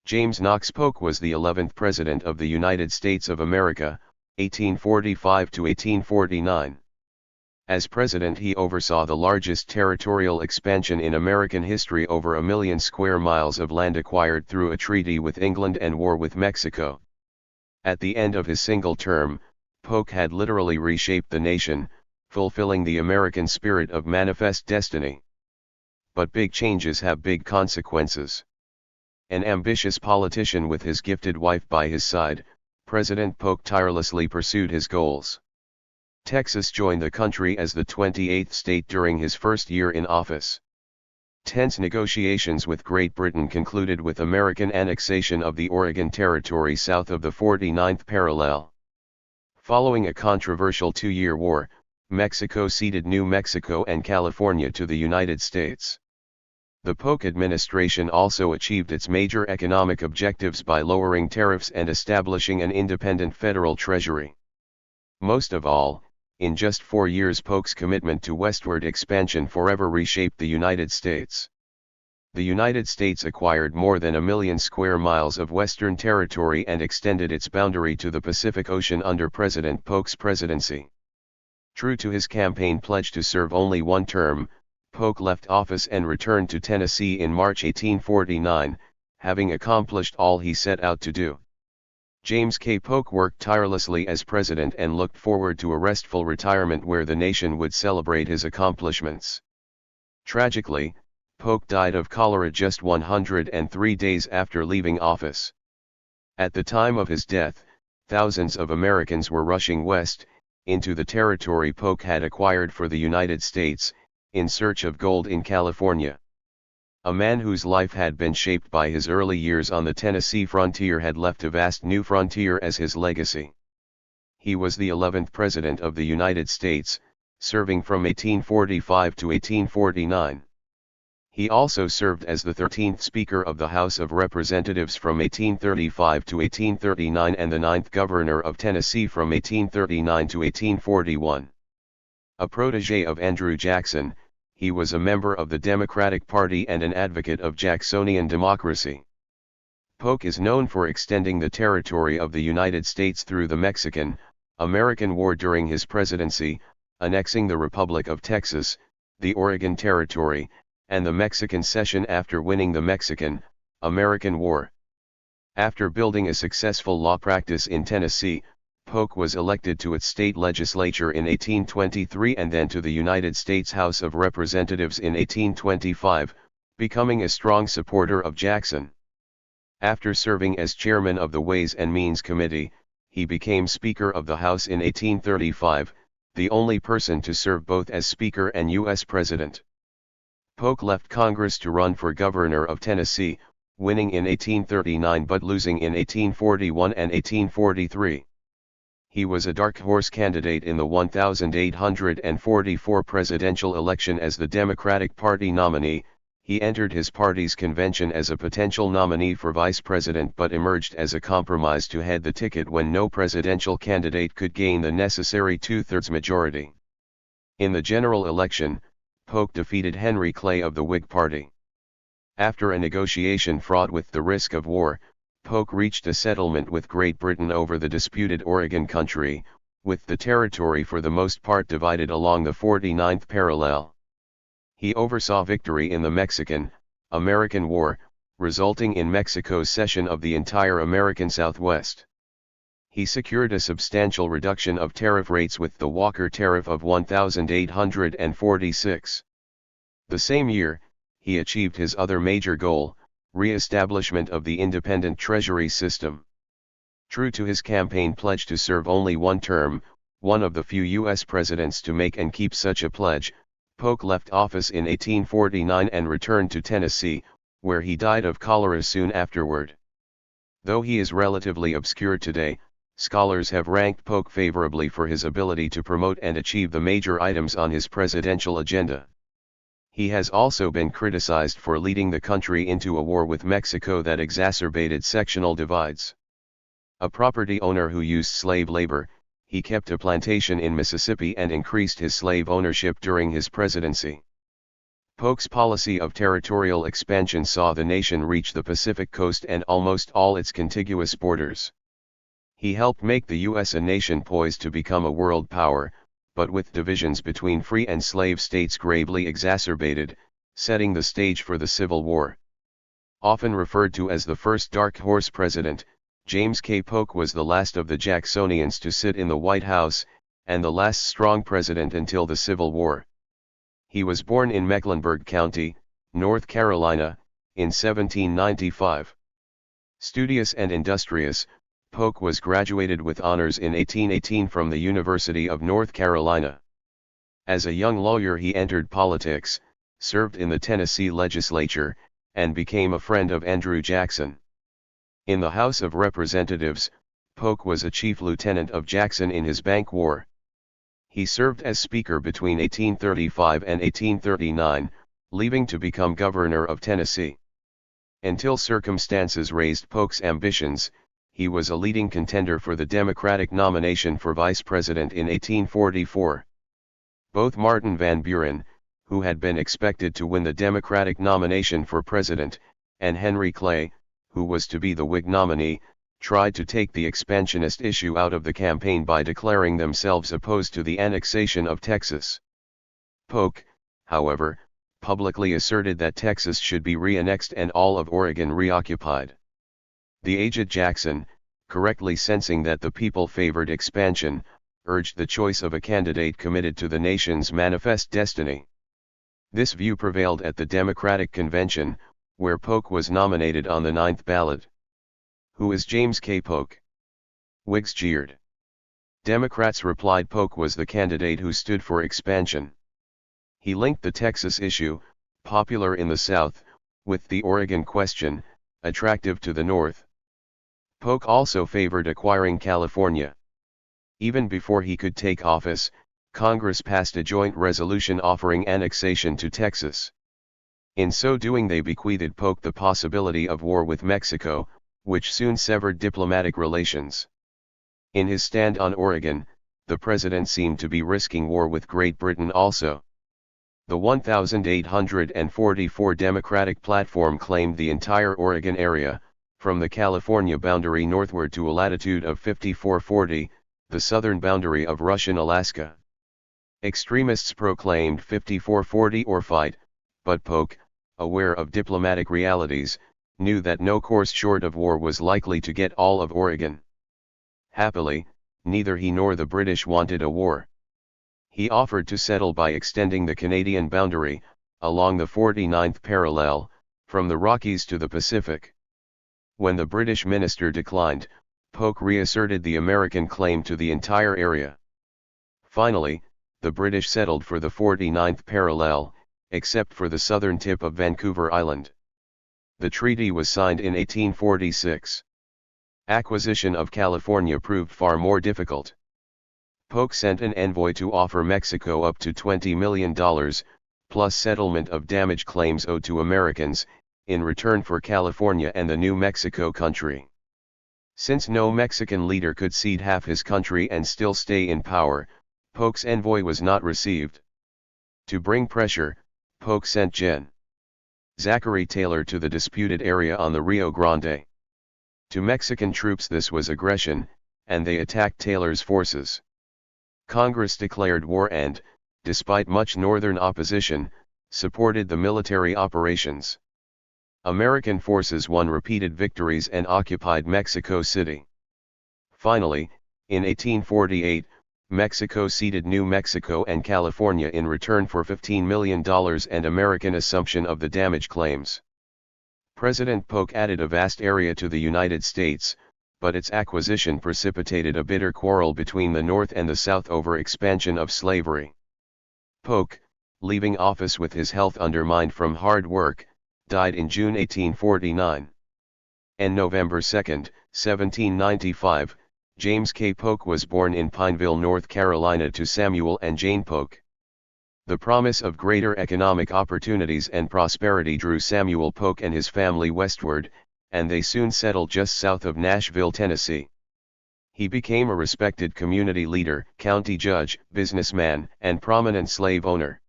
James Knox Polk was the 11th President of the United States of America, 1845 to 1849. As president, he oversaw the largest territorial expansion in American history, over 1 million square miles of land acquired through a treaty with England and war with Mexico. At the end of his single term, Polk had literally reshaped the nation, fulfilling the American spirit of manifest destiny. But big changes have big consequences. An ambitious politician with his gifted wife by his side, President Polk tirelessly pursued his goals. Texas joined the country as the 28th state during his first year in office. Tense negotiations with Great Britain concluded with American annexation of the Oregon Territory south of the 49th parallel. Following a controversial two-year war, Mexico ceded New Mexico and California to the United States. The Polk administration also achieved its major economic objectives by lowering tariffs and establishing an independent federal treasury. Most of all, in just 4 years, Polk's commitment to westward expansion forever reshaped the United States. The United States acquired more than 1 million square miles of western territory and extended its boundary to the Pacific Ocean under President Polk's presidency. True to his campaign pledge to serve only one term, Polk left office and returned to Tennessee in March 1849, having accomplished all he set out to do. James K. Polk worked tirelessly as president and looked forward to a restful retirement where the nation would celebrate his accomplishments. Tragically, Polk died of cholera just 103 days after leaving office. At the time of his death, thousands of Americans were rushing west, into the territory Polk had acquired for the United States, in search of gold in California. A man whose life had been shaped by his early years on the Tennessee frontier had left a vast new frontier as his legacy. He was the 11th President of the United States, serving from 1845 to 1849. He also served as the 13th Speaker of the House of Representatives from 1835 to 1839 and the 9th Governor of Tennessee from 1839 to 1841. A protege of Andrew Jackson, he was a member of the Democratic Party and an advocate of Jacksonian democracy. Polk is known for extending the territory of the United States through the Mexican-American War during his presidency, annexing the Republic of Texas, the Oregon Territory, and the Mexican Cession after winning the Mexican-American War. After building a successful law practice in Tennessee, Polk was elected to its state legislature in 1823 and then to the United States House of Representatives in 1825, becoming a strong supporter of Jackson. After serving as chairman of the Ways and Means Committee, he became Speaker of the House in 1835, the only person to serve both as Speaker and U.S. President. Polk left Congress to run for governor of Tennessee, winning in 1839 but losing in 1841 and 1843. He was a dark horse candidate in the 1844 presidential election as the Democratic Party nominee. He entered his party's convention as a potential nominee for vice president but emerged as a compromise to head the ticket when no presidential candidate could gain the necessary two-thirds majority. In the general election, Polk defeated Henry Clay of the Whig Party. After a negotiation fraught with the risk of war, Polk reached a settlement with Great Britain over the disputed Oregon country, with the territory for the most part divided along the 49th parallel. He oversaw victory in the Mexican-American War, resulting in Mexico's cession of the entire American Southwest. He secured a substantial reduction of tariff rates with the Walker Tariff of 1846. The same year, he achieved his other major goal, re-establishment of the independent treasury system. True to his campaign pledge to serve only one term, one of the few U.S. presidents to make and keep such a pledge, Polk left office in 1849 and returned to Tennessee, where he died of cholera soon afterward. Though he is relatively obscure today, scholars have ranked Polk favorably for his ability to promote and achieve the major items on his presidential agenda. He has also been criticized for leading the country into a war with Mexico that exacerbated sectional divides. A property owner who used slave labor, he kept a plantation in Mississippi and increased his slave ownership during his presidency. Polk's policy of territorial expansion saw the nation reach the Pacific coast and almost all its contiguous borders. He helped make the U.S. a nation poised to become a world power, but with divisions between free and slave states gravely exacerbated, setting the stage for the Civil War. Often referred to as the first dark horse president, James K. Polk was the last of the Jacksonians to sit in the White House, and the last strong president until the Civil War. He was born in Mecklenburg County, North Carolina, in 1795. Studious and industrious, Polk was graduated with honors in 1818 from the University of North Carolina. As a young lawyer he entered politics, served in the Tennessee legislature, and became a friend of Andrew Jackson. In the House of Representatives, Polk was a chief lieutenant of Jackson in his Bank War. He served as Speaker between 1835 and 1839, leaving to become governor of Tennessee. Until circumstances raised Polk's ambitions, he was a leading contender for the Democratic nomination for vice president in 1844. Both Martin Van Buren, who had been expected to win the Democratic nomination for president, and Henry Clay, who was to be the Whig nominee, tried to take the expansionist issue out of the campaign by declaring themselves opposed to the annexation of Texas. Polk, however, publicly asserted that Texas should be re-annexed and all of Oregon reoccupied. The aged Jackson, correctly sensing that the people favored expansion, urged the choice of a candidate committed to the nation's manifest destiny. This view prevailed at the Democratic Convention, where Polk was nominated on the 9th ballot. "Who is James K. Polk?" Whigs jeered. Democrats replied Polk was the candidate who stood for expansion. He linked the Texas issue, popular in the South, with the Oregon question, attractive to the North. Polk also favored acquiring California. Even before he could take office, Congress passed a joint resolution offering annexation to Texas. In so doing they bequeathed Polk the possibility of war with Mexico, which soon severed diplomatic relations. In his stand on Oregon, the president seemed to be risking war with Great Britain also. The 1844 Democratic platform claimed the entire Oregon area, from the California boundary northward to a latitude of 5440, the southern boundary of Russian Alaska. Extremists proclaimed 5440 or fight, but Polk, aware of diplomatic realities, knew that no course short of war was likely to get all of Oregon. Happily, neither he nor the British wanted a war. He offered to settle by extending the Canadian boundary, along the 49th parallel, from the Rockies to the Pacific. When the British minister declined, Polk reasserted the American claim to the entire area. Finally, the British settled for the 49th parallel, except for the southern tip of Vancouver Island. The treaty was signed in 1846. Acquisition of California proved far more difficult. Polk sent an envoy to offer Mexico up to $20 million, plus settlement of damage claims owed to Americans, in return for California and the New Mexico country. Since no Mexican leader could cede half his country and still stay in power, Polk's envoy was not received. To bring pressure, Polk sent Gen. Zachary Taylor to the disputed area on the Rio Grande. To Mexican troops this was aggression, and they attacked Taylor's forces. Congress declared war and, despite much northern opposition, supported the military operations. American forces won repeated victories and occupied Mexico City. Finally, in 1848, Mexico ceded New Mexico and California in return for $15 million and American assumption of the damage claims. President Polk added a vast area to the United States, but its acquisition precipitated a bitter quarrel between the North and the South over expansion of slavery. Polk, leaving office with his health undermined from hard work, died in June 1849. On November 2, 1795, James K. Polk was born in Pineville, North Carolina to Samuel and Jane Polk. The promise of greater economic opportunities and prosperity drew Samuel Polk and his family westward, and they soon settled just south of Nashville, Tennessee. He became a respected community leader, county judge, businessman, and prominent slave owner.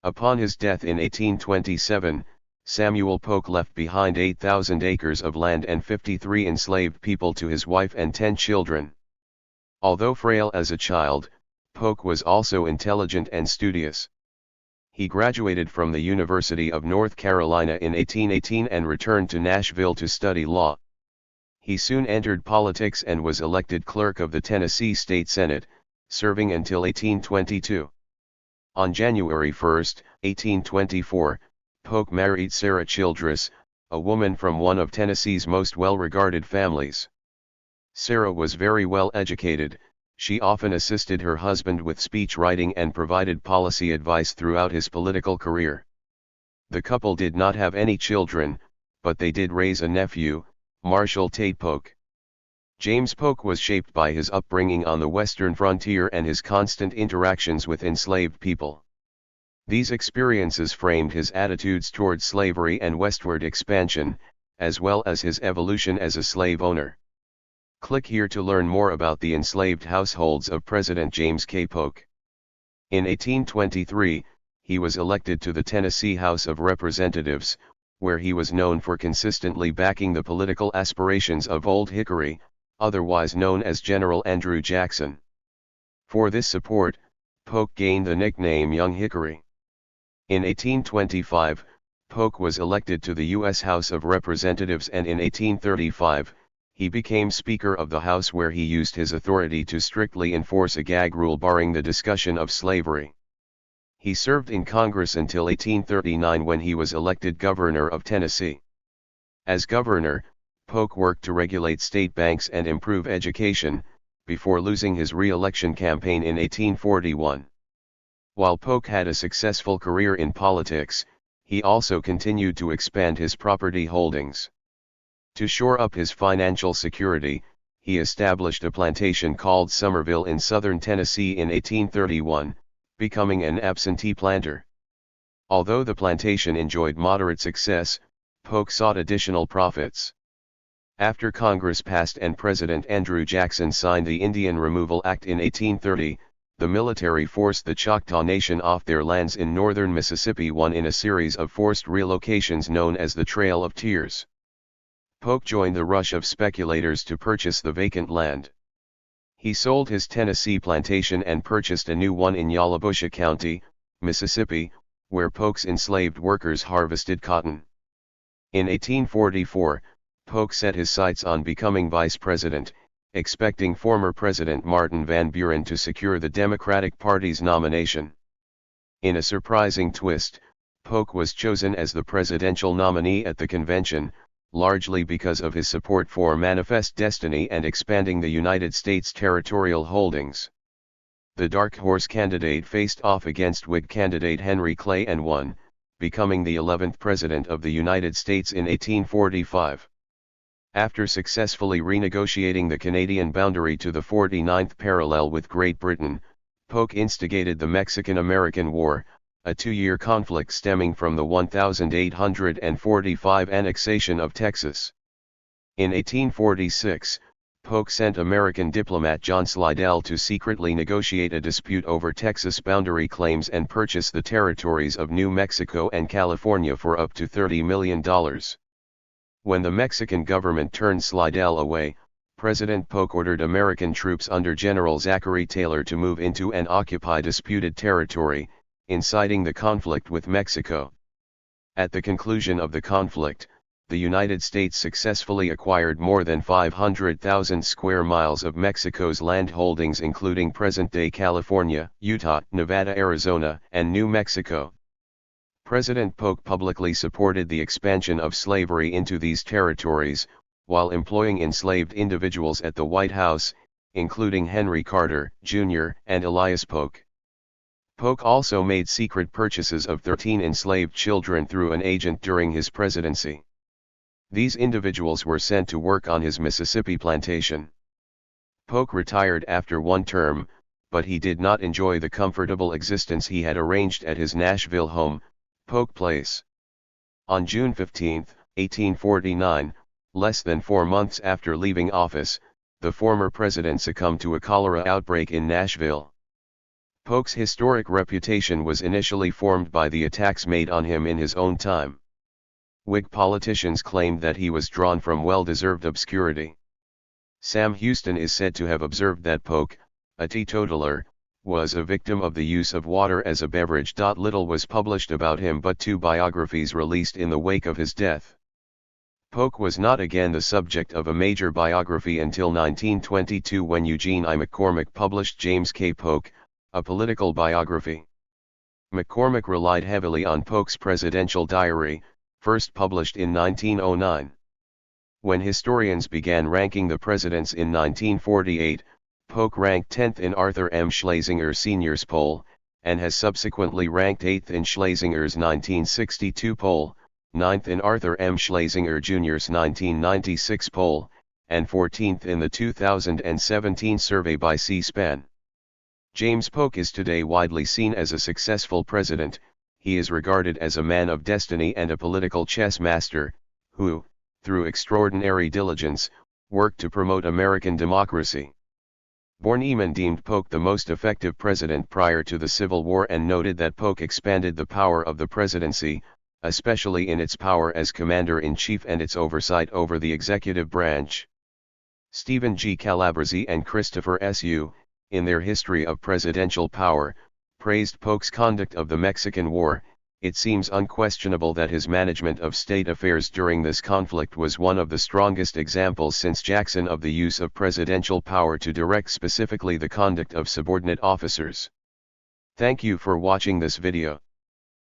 Upon his death in 1827, Samuel Polk left behind 8,000 acres of land and 53 enslaved people to his wife and 10 children. Although frail as a child, Polk was also intelligent and studious. He graduated from the University of North Carolina in 1818 and returned to Nashville to study law. He soon entered politics and was elected clerk of the Tennessee State Senate, serving until 1822. On January 1, 1824, Polk married Sarah Childress, a woman from one of Tennessee's most well-regarded families. Sarah was very well educated. She often assisted her husband with speech writing and provided policy advice throughout his political career. The couple did not have any children, but they did raise a nephew, Marshall Tate Polk. James Polk was shaped by his upbringing on the western frontier and his constant interactions with enslaved people. These experiences framed his attitudes toward slavery and westward expansion, as well as his evolution as a slave owner. Click here to learn more about the enslaved households of President James K. Polk. In 1823, he was elected to the Tennessee House of Representatives, where he was known for consistently backing the political aspirations of Old Hickory, otherwise known as General Andrew Jackson. For this support, Polk gained the nickname Young Hickory. In 1825, Polk was elected to the U.S. House of Representatives, and in 1835, he became Speaker of the House, where he used his authority to strictly enforce a gag rule barring the discussion of slavery. He served in Congress until 1839, when he was elected governor of Tennessee. As governor, Polk worked to regulate state banks and improve education, before losing his re-election campaign in 1841. While Polk had a successful career in politics, he also continued to expand his property holdings. To shore up his financial security, he established a plantation called Summerville in southern Tennessee in 1831, becoming an absentee planter. Although the plantation enjoyed moderate success, Polk sought additional profits. After Congress passed and President Andrew Jackson signed the Indian Removal Act in 1830, the military forced the Choctaw Nation off their lands in northern Mississippi, one in a series of forced relocations known as the Trail of Tears. Polk joined the rush of speculators to purchase the vacant land. He sold his Tennessee plantation and purchased a new one in Yallabusha County, Mississippi, where Polk's enslaved workers harvested cotton. In 1844, Polk set his sights on becoming vice president, expecting former President Martin Van Buren to secure the Democratic Party's nomination. In a surprising twist, Polk was chosen as the presidential nominee at the convention, largely because of his support for Manifest Destiny and expanding the United States territorial holdings. The dark horse candidate faced off against Whig candidate Henry Clay and won, becoming the 11th President of the United States in 1845. After successfully renegotiating the Canadian boundary to the 49th parallel with Great Britain, Polk instigated the Mexican-American War, a 2-year conflict stemming from the 1845 annexation of Texas. In 1846, Polk sent American diplomat John Slidell to secretly negotiate a dispute over Texas boundary claims and purchase the territories of New Mexico and California for up to $30 million. When the Mexican government turned Slidell away, President Polk ordered American troops under General Zachary Taylor to move into and occupy disputed territory, inciting the conflict with Mexico. At the conclusion of the conflict, the United States successfully acquired more than 500,000 square miles of Mexico's land holdings, including present-day California, Utah, Nevada, Arizona, and New Mexico. President Polk publicly supported the expansion of slavery into these territories, while employing enslaved individuals at the White House, including Henry Carter, Jr., and Elias Polk. Polk also made secret purchases of 13 enslaved children through an agent during his presidency. These individuals were sent to work on his Mississippi plantation. Polk retired after one term, but he did not enjoy the comfortable existence he had arranged at his Nashville home, Polk Place. On June 15, 1849, less than 4 months after leaving office, the former president succumbed to a cholera outbreak in Nashville. Polk's historic reputation was initially formed by the attacks made on him in his own time. Whig politicians claimed that he was drawn from well-deserved obscurity. Sam Houston is said to have observed that Polk, a teetotaler, was a victim of the use of water as a beverage. Little was published about him, but 2 biographies released in the wake of his death. Polk was not again the subject of a major biography until 1922, when Eugene I. McCormick published James K. Polk, a political biography. McCormick relied heavily on Polk's presidential diary, first published in 1909. When historians began ranking the presidents in 1948, Polk ranked 10th in Arthur M. Schlesinger Sr.'s poll, and has subsequently ranked 8th in Schlesinger's 1962 poll, 9th in Arthur M. Schlesinger Jr.'s 1996 poll, and 14th in the 2017 survey by C-SPAN. James Polk is today widely seen as a successful president. He is regarded as a man of destiny and a political chess master, who, through extraordinary diligence, worked to promote American democracy. Borneman deemed Polk the most effective president prior to the Civil War and noted that Polk expanded the power of the presidency, especially in its power as commander-in-chief and its oversight over the executive branch. Stephen G. Calabrese and Christopher S.U., in their History of Presidential Power, praised Polk's conduct of the Mexican War. It seems unquestionable that his management of state affairs during this conflict was one of the strongest examples since Jackson of the use of presidential power to direct specifically the conduct of subordinate officers. Thank you for watching this video.